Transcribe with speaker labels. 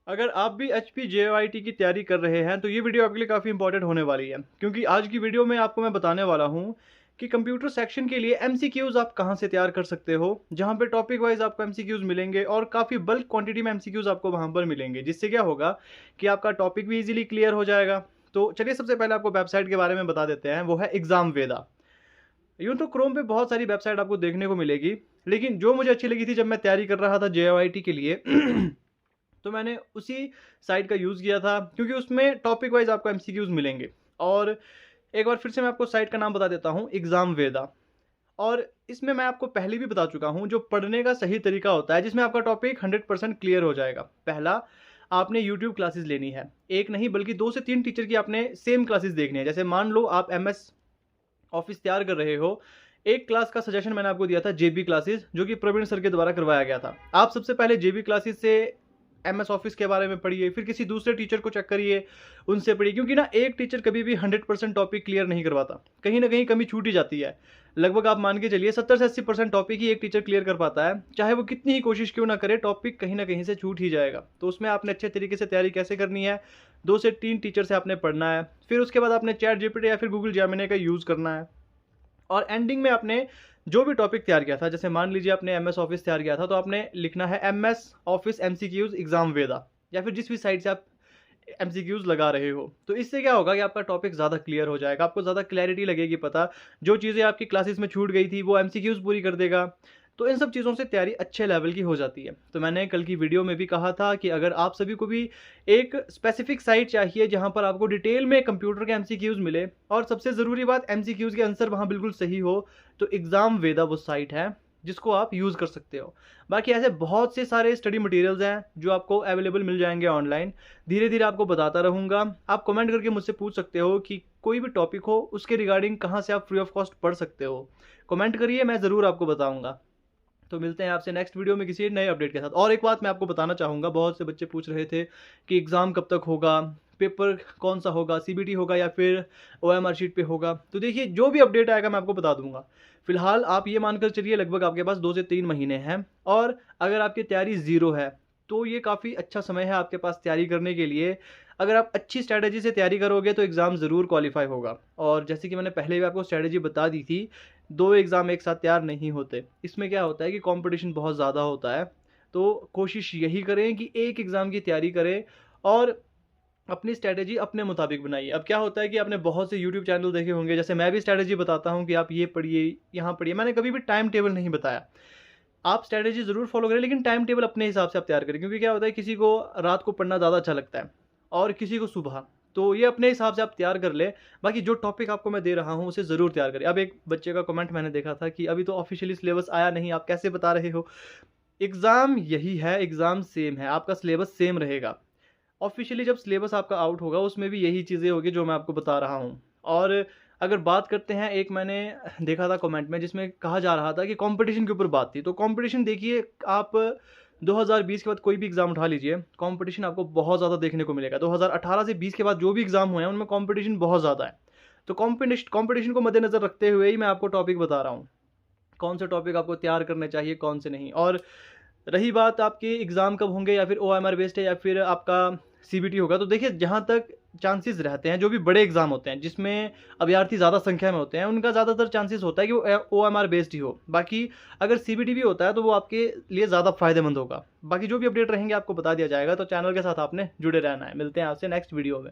Speaker 1: अगर आप भी एचपी जेओआईटी की तैयारी कर रहे हैं तो ये वीडियो आपके लिए काफ़ी इंपॉर्टेंट होने वाली है, क्योंकि आज की वीडियो में आपको मैं बताने वाला हूँ कि कंप्यूटर सेक्शन के लिए एमसीक्यूज़ आप कहाँ से तैयार कर सकते हो, जहाँ पे टॉपिक वाइज आपको एमसीक्यूज़ मिलेंगे और काफ़ी बल्क क्वांटिटी में एमसीक्यूज़ आपको वहाँ पर मिलेंगे, जिससे क्या होगा कि आपका टॉपिक भी इजीली क्लियर हो जाएगा। तो चलिए सबसे पहले आपको वेबसाइट के बारे में बता देते हैं, वो है एग्जाम वेदा। यूँ तो क्रोम पे बहुत सारी वेबसाइट आपको देखने को मिलेगी, लेकिन जो मुझे अच्छी लगी थी जब मैं तैयारी कर रहा था जेओआईटी के लिए तो मैंने उसी साइट का यूज़ किया था, क्योंकि उसमें टॉपिक वाइज आपको एमसीक्यूज़ मिलेंगे। और एक बार फिर से मैं आपको साइट का नाम बता देता हूँ, एग्ज़ाम वेदा। और इसमें मैं आपको पहले भी बता चुका हूँ जो पढ़ने का सही तरीका होता है, जिसमें आपका टॉपिक 100% क्लियर हो जाएगा। पहला, आपने यूट्यूब क्लासेस लेनी है, एक नहीं बल्कि 2 से 3 टीचर की आपने सेम क्लासेस देखनी है। जैसे मान लो आप एमएस ऑफिस तैयार कर रहे हो, एक क्लास का सजेशन मैंने आपको दिया था जेबी क्लासेस, जो कि प्रवीण सर के द्वारा करवाया गया था। आप सबसे पहले जेबी क्लासेस से एमएस ऑफिस के बारे में पढ़िए, फिर किसी दूसरे टीचर को चेक करिए, उनसे पढ़िए, क्योंकि ना एक टीचर कभी भी 100% टॉपिक क्लियर नहीं करवाता, कहीं ना कहीं कमी छूट ही जाती है। लगभग आप मान के चलिए 70 से 80% टॉपिक ही एक टीचर क्लियर कर पाता है, चाहे वो कितनी ही कोशिश क्यों ना करे, टॉपिक कहीं ना कहीं से छूट ही जाएगा। तो उसमें आपने अच्छे तरीके से तैयारी कैसे करनी है, 2 से 3 टीचर से आपने पढ़ना है, फिर उसके बाद आपने चैट जीपीटी या फिर गूगल जेमिनी का यूज़ करना है। और एंडिंग में आपने जो भी टॉपिक तैयार किया था, जैसे मान लीजिए आपने एमएस ऑफिस तैयार किया था, तो आपने लिखना है एमएस ऑफिस एमसीक्यूज एग्जाम वेदा, या फिर जिस भी साइट से आप एमसीक्यूज लगा रहे हो। तो इससे क्या होगा कि आपका टॉपिक ज़्यादा क्लियर हो जाएगा, आपको ज़्यादा क्लैरिटी लगेगी, पता जो चीज़ें आपकी क्लासेस में छूट गई थी वो एमसीक्यूज पूरी कर देगा। तो इन सब चीज़ों से तैयारी अच्छे लेवल की हो जाती है। तो मैंने कल की वीडियो में भी कहा था कि अगर आप सभी को भी एक स्पेसिफिक साइट चाहिए जहां पर आपको डिटेल में कंप्यूटर के एमसीक्यूज मिले, और सबसे ज़रूरी बात एमसीक्यूज के आंसर वहां बिल्कुल सही हो, तो एग्ज़ाम वेदा वो साइट है जिसको आप यूज़ कर सकते हो। बाकी ऐसे बहुत से सारे स्टडी मटेरियल्स हैं जो आपको अवेलेबल मिल जाएंगे ऑनलाइन, धीरे धीरे आपको बताता रहूँगा। आप कमेंट करके मुझसे पूछ सकते हो कि कोई भी टॉपिक हो उसके रिगार्डिंग कहाँ से आप फ्री ऑफ कॉस्ट पढ़ सकते हो। कमेंट करिए, मैं ज़रूर आपको बताऊँगा। तो मिलते हैं आपसे नेक्स्ट वीडियो में किसी नए अपडेट के साथ। और एक बात मैं आपको बताना चाहूँगा, बहुत से बच्चे पूछ रहे थे कि एग्ज़ाम कब तक होगा, पेपर कौन सा होगा, सीबीटी होगा या फिर ओएमआर शीट पे होगा। तो देखिए, जो भी अपडेट आएगा मैं आपको बता दूंगा। फिलहाल आप ये मानकर चलिए लगभग आपके पास 2 से 3 महीने हैं, और अगर आपकी तैयारी ज़ीरो है तो ये काफ़ी अच्छा समय है आपके पास तैयारी करने के लिए। अगर आप अच्छी स्ट्रैटेजी से तैयारी करोगे तो एग्ज़ाम ज़रूर क्वालिफाई होगा। और जैसे कि मैंने पहले भी आपको स्ट्रैटेजी बता दी थी, 2 एग्ज़ाम एक साथ तैयार नहीं होते। इसमें क्या होता है कि कंपटीशन बहुत ज़्यादा होता है। तो कोशिश यही करें कि एक एग्ज़ाम की तैयारी करें और अपनी स्ट्रैटेजी अपने मुताबिक बनाइए। अब क्या होता है कि आपने बहुत से यूट्यूब चैनल देखे होंगे, जैसे मैं भी स्ट्रैटेजी बताता हूँ कि आप ये पढ़िए, यहाँ पढ़िए। मैंने कभी भी टाइम टेबल नहीं बताया। आप स्ट्रैटेजी ज़रूर फॉलो करें, लेकिन टाइम टेबल अपने हिसाब से आप तैयार करें, क्योंकि क्या होता है किसी को रात को पढ़ना ज़्यादा अच्छा लगता है और किसी को सुबह। तो ये अपने हिसाब से आप तैयार कर लें। बाकी जो टॉपिक आपको मैं दे रहा हूँ उसे ज़रूर तैयार करें। अब एक बच्चे का कमेंट मैंने देखा था कि अभी तो ऑफिशियली सिलेबस आया नहीं, आप कैसे बता रहे हो। एग्ज़ाम यही है, एग्ज़ाम सेम है, आपका सिलेबस सेम रहेगा। ऑफिशियली जब सिलेबस आपका आउट होगा उसमें भी यही चीज़ें होगी जो मैं आपको बता रहा हूँ। और अगर बात करते हैं, एक मैंने देखा था कमेंट में जिसमें कहा जा रहा था कि कंपटीशन के ऊपर बात थी। तो कंपटीशन देखिए, आप 2020 के बाद कोई भी एग्ज़ाम उठा लीजिए, कंपटीशन आपको बहुत ज़्यादा देखने को मिलेगा। 2018 से 20 के बाद जो भी एग्ज़ाम हुए हैं उनमें कंपटीशन बहुत ज़्यादा है। तो कंपटीशन को मद्देनज़र रखते हुए ही मैं आपको टॉपिक बता रहा हूँ, कौन से टॉपिक आपको तैयार करने चाहिए, कौन से नहीं। और रही बात आपके एग्ज़ाम कब होंगे, या फिर ओएमआर बेस्ड है या फिर आपका सीबीटी होगा, तो देखिए जहाँ तक चांसेस रहते हैं, जो भी बड़े एग्ज़ाम होते हैं जिसमें अभ्यर्थी ज़्यादा संख्या में होते हैं, उनका ज़्यादातर चांसेस होता है कि वो ओएमआर बेस्ड ही हो। बाकी अगर सीबीटी भी होता है तो वो आपके लिए ज़्यादा फ़ायदेमंद होगा। बाकी जो भी अपडेट रहेंगे आपको बता दिया जाएगा। तो चैनल के साथ आपने जुड़े रहना है। मिलते हैं आपसे नेक्स्ट वीडियो में।